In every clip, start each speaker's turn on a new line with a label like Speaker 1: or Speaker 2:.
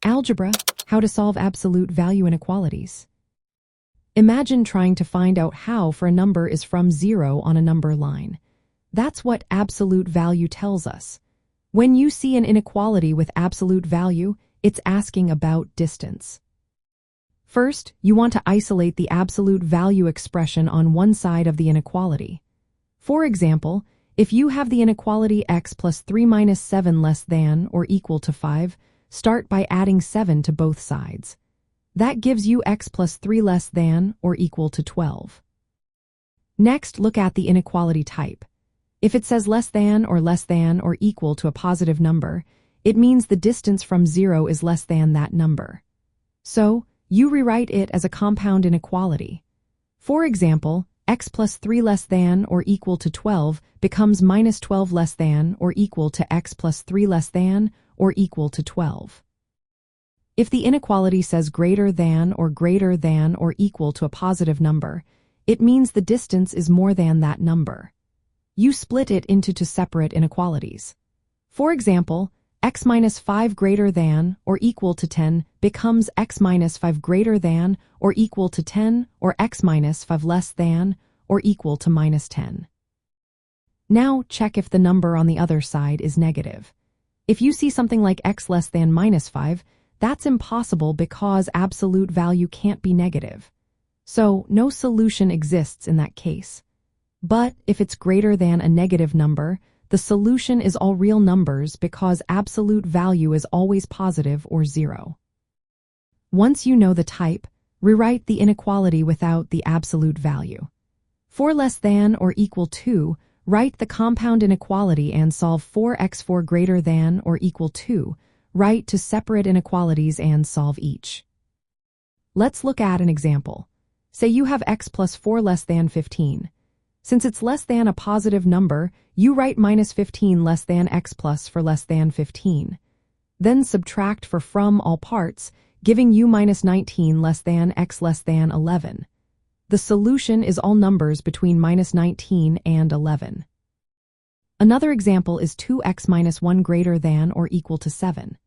Speaker 1: Algebra, how to solve absolute value inequalities. Imagine trying to find out how for a number is from 0 on a number line. That's what absolute value tells us. When you see an inequality with absolute value, it's asking about distance. First, you want to isolate the absolute value expression on one side of the inequality. For example, if you have the inequality x plus 3 minus 7 less than or equal to 5, start by adding 7 to both sides. That gives you x plus 3 less than or equal to 12. Next, look at the inequality type. If it says less than or equal to a positive number, it means the distance from 0 is less than that number. So, you rewrite it as a compound inequality. For example, x plus 3 less than or equal to 12 becomes minus 12 less than or equal to x plus 3 less than or equal to 12. If the inequality says greater than or equal to a positive number, it means the distance is more than that number. You split it into two separate inequalities. For example, x minus 5 greater than or equal to 10 becomes x minus 5 greater than or equal to 10 or x minus 5 less than or equal to minus 10. Now check if the number on the other side is negative. If you see something like x less than minus 5, that's impossible because absolute value can't be negative. So no solution exists in that case. But if it's greater than a negative number, the solution is all real numbers because absolute value is always positive or 0. Once you know the type, rewrite the inequality without the absolute value. For less than or equal to, write the compound inequality and solve for x4 greater than or equal to. Write two separate inequalities and solve each. Let's look at an example. Say you have x plus 4 less than 15. Since it's less than a positive number, you write minus 15 less than x plus for less than 15. Then subtract for from all parts, giving you minus 19 less than x less than 11. The solution is all numbers between minus 19 and 11. Another example is 2x minus 1 greater than or equal to 7.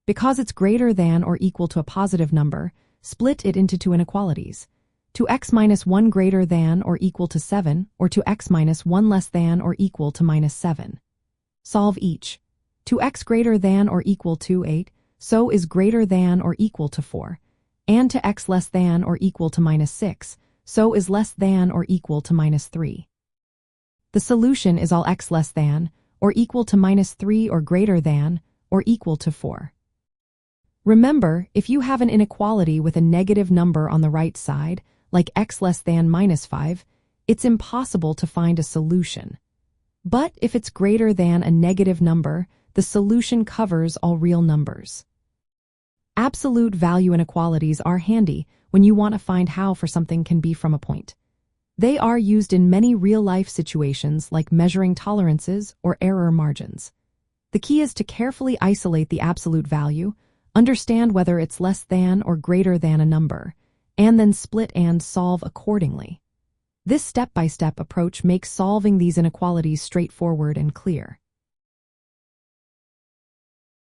Speaker 1: Because it's greater than or equal to a positive number, split it into two inequalities. 2x minus 1 greater than or equal to 7 or 2x minus 1 less than or equal to minus 7. Solve each. 2x greater than or equal to 8, so is greater than or equal to 4. And 2x less than or equal to minus 6, so is less than or equal to minus 3. The solution is all x less than or equal to minus 3 or greater than or equal to 4. Remember, if you have an inequality with a negative number on the right side, like x less than minus 5, it's impossible to find a solution. But if it's greater than a negative number, the solution covers all real numbers. Absolute value inequalities are handy when you want to find how for something can be from a point. They are used in many real-life situations like measuring tolerances or error margins. The key is to carefully isolate the absolute value, understand whether it's less than or greater than a number, and then split and solve accordingly. This step-by-step approach makes solving these inequalities straightforward and clear.